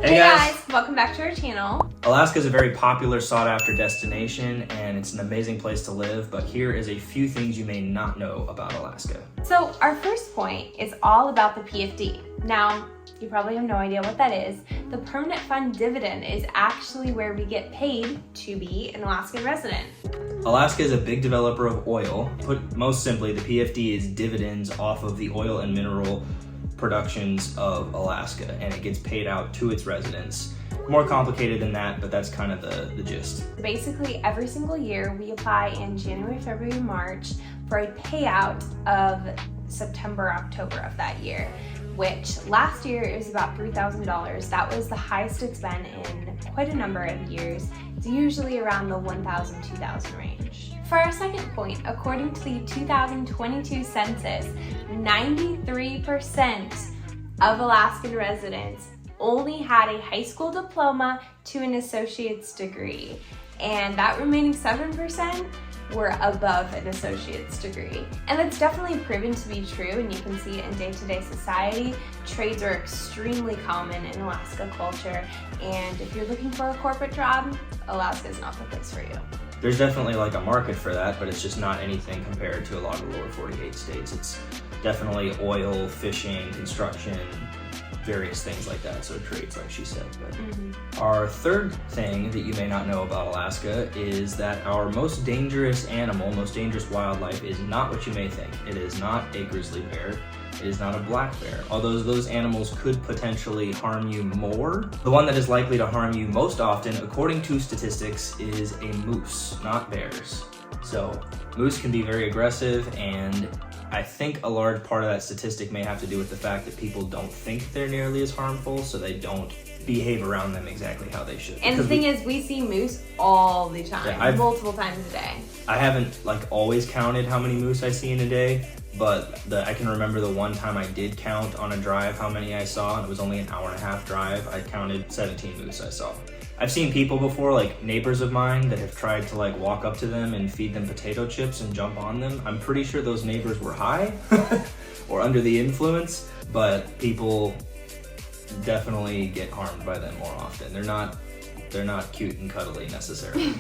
Hey guys, welcome back to our channel. Alaska is a very popular, sought-after destination, and it's an amazing place to live, but here is a few things you may not know about Alaska. So our first point is all about the PFD. Now, you probably have no idea what that is. The Permanent Fund Dividend is actually where we get paid to be an Alaskan resident. Alaska is a big developer of oil. Put most simply, the PFD is dividends off of the oil and mineral productions of Alaska, and it gets paid out to its residents. More complicated than that, but that's kind of the gist. Basically, every single year we apply in January, February, March for a payout of September, October of that year, which last year it was about $3,000. That was the highest it's been in quite a number of years. It's usually around the 1,000, 2,000 range. For our second point, according to the 2022 census, 93% of Alaskan residents only had a high school diploma to an associate's degree, and that remaining 7% were above an associate's degree. And that's definitely proven to be true, and you can see it in day-to-day society. Trades are extremely common in Alaska culture, and if you're looking for a corporate job, Alaska is not the place for you. There's definitely like a market for that, but it's just not anything compared to a lot of lower 48 states. It's definitely oil, fishing, construction, various things like that, so trades like she said. But Our third thing that you may not know about Alaska is that our most dangerous animal, most dangerous wildlife is not what you may think. It is not a grizzly bear. It is not a black bear, although those animals could potentially harm you more. The one that is likely to harm you most often, according to statistics, is a moose, not bears. So moose can be very aggressive, and I think a large part of that statistic may have to do with the fact that people don't think they're nearly as harmful, so they don't behave around them exactly how they should. And the thing is, we see moose all the time, multiple times a day. I haven't always counted how many moose I see in a day, but I can remember the one time I did count on a drive how many I saw, and it was only an hour and a half drive. I counted 17 moose I saw. I've seen people before, like neighbors of mine, that have tried to walk up to them and feed them potato chips and jump on them. I'm pretty sure those neighbors were high or under the influence, but people definitely get harmed by them more often. They're not cute and cuddly necessarily.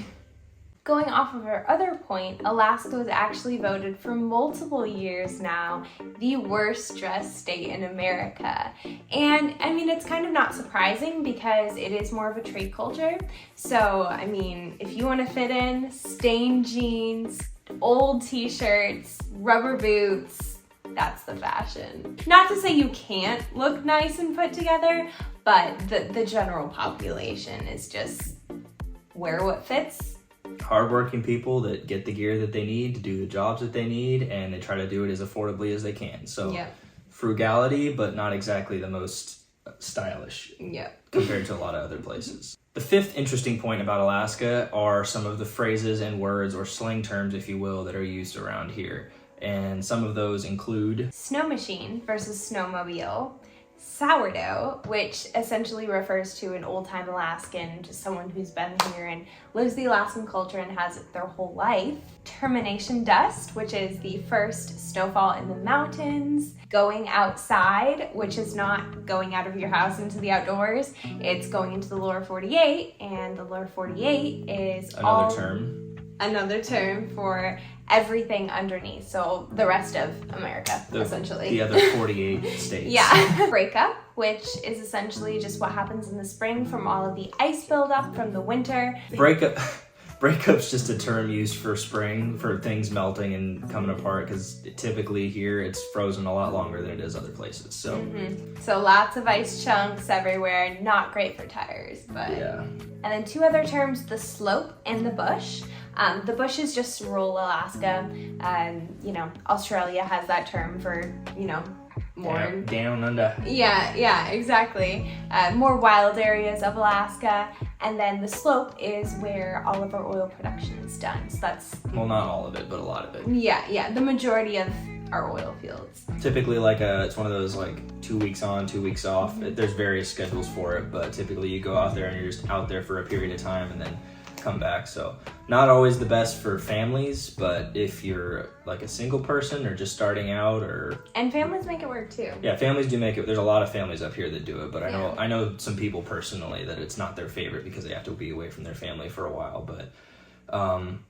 Going off of our other point, Alaska was actually voted for multiple years now the worst dressed state in America. And I mean, it's kind of not surprising because it is more of a trade culture. So, I mean, if you want to fit in, stained jeans, old t-shirts, rubber boots, that's the fashion. Not to say you can't look nice and put together, but the general population is just wear what fits. Hardworking people that get the gear that they need to do the jobs that they need, and they try to do it as affordably as they can. So frugality, but not exactly the most stylish compared to a lot of other places. The fifth interesting point about Alaska are some of the phrases and words, or slang terms, if you will, that are used around here. And some of those include snow machine versus snowmobile, sourdough, which essentially refers to an old-time Alaskan, just someone who's been here and lives the Alaskan culture and has it their whole life. Termination dust, which is the first snowfall in the mountains. Going outside, which is not going out of your house into the outdoors, it's going into the lower 48, and the lower 48 is another term for everything underneath, so the rest of America, essentially. The other 48 states. Yeah. Breakup, which is essentially just what happens in the spring from all of the ice buildup from the winter. Breakup's just a term used for spring, for things melting and coming apart, because typically here it's frozen a lot longer than it is other places. So So lots of ice chunks everywhere, not great for tires, but yeah. And then two other terms, the slope and the bush. The bush is just rural Alaska. Australia has that term for, more down under. Yeah, exactly. More wild areas of Alaska. And then the slope is where all of our oil production is done. So that's... Well, not all of it, but a lot of it. Yeah, the majority of our oil fields. Typically it's one of those 2 weeks on, 2 weeks off. There's various schedules for it, but typically you go out there and you're just out there for a period of time, and then come back. So not always the best for families, but if you're like a single person or just starting out, or and families make it work too. Yeah, families do make it. There's a lot of families up here that do it, but I know some people personally that it's not their favorite because they have to be away from their family for a while. But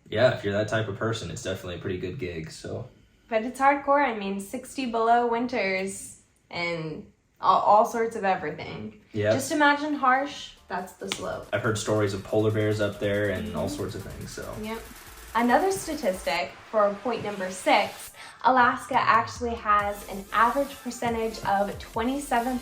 yeah, if you're that type of person, it's definitely a pretty good gig. So, but it's hardcore. I mean, 60 below winters and all sorts of everything. Yeah. Just imagine harsh. That's the slope. I've heard stories of polar bears up there and all sorts of things. So. Yep. Another statistic for point number 6, Alaska actually has an average percentage of 27%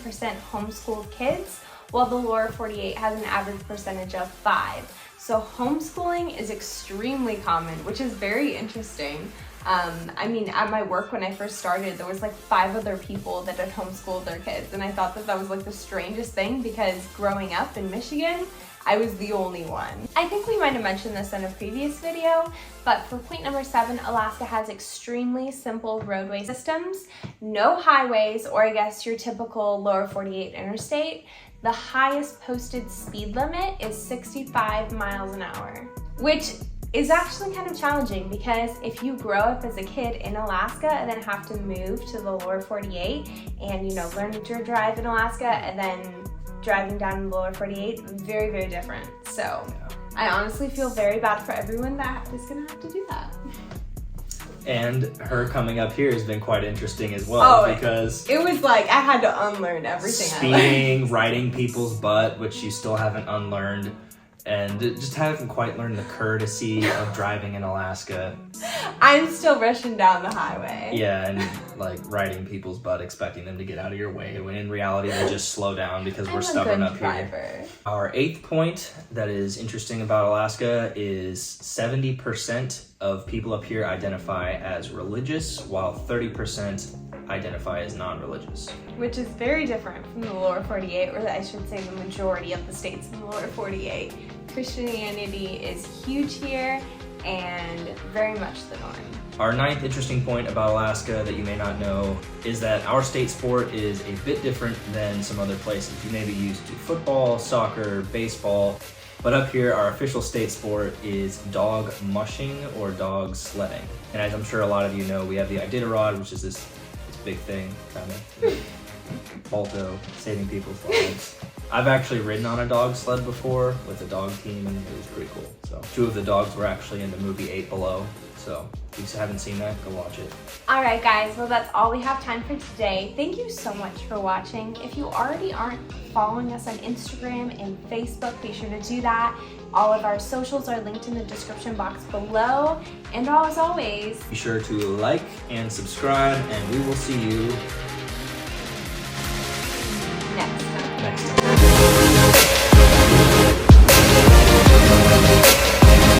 homeschooled kids, while the lower 48 has an average percentage of 5%. So homeschooling is extremely common, which is very interesting. I mean, at my work when I first started, there was like 5 other people that had homeschooled their kids, and I thought that was like the strangest thing because growing up in Michigan, I was the only one. I think we might have mentioned this in a previous video, but for point number 7, Alaska has extremely simple roadway systems, no highways, or I guess your typical lower 48 interstate. The highest posted speed limit is 65 miles an hour, which is actually kind of challenging because if you grow up as a kid in Alaska and then have to move to the lower 48 and, you know, learn to drive in Alaska and then driving down in the lower 48, very, very different. So I honestly feel very bad for everyone that is gonna have to do that. And her coming up here has been quite interesting as well, because it was like I had to unlearn everything. Speeding, riding people's butt, which you still haven't unlearned, and just haven't quite learned the courtesy of driving in Alaska. I'm still rushing down the highway. Yeah, and like riding people's butt, expecting them to get out of your way, when in reality they just slow down because we're stubborn up here. Our 8th point that is interesting about Alaska is 70% of people up here identify as religious, while 30% identify as non-religious. Which is very different from the lower 48, or I should say the majority of the states in the lower 48. Christianity is huge here and very much the norm. Our 9th interesting point about Alaska that you may not know is that our state sport is a bit different than some other places. You may be used to football, soccer, baseball, but up here our official state sport is dog mushing or dog sledding. And as I'm sure a lot of you know, we have the Iditarod, which is this big thing, kind of Balto, saving people's lives. I've actually ridden on a dog sled before with a dog team, and it was pretty cool. So 2 of the dogs were actually in the movie 8 Below. So if you haven't seen that, go watch it. All right, guys. Well, that's all we have time for today. Thank you so much for watching. If you already aren't following us on Instagram and Facebook, be sure to do that. All of our socials are linked in the description box below. And as always, be sure to like and subscribe, and we will see you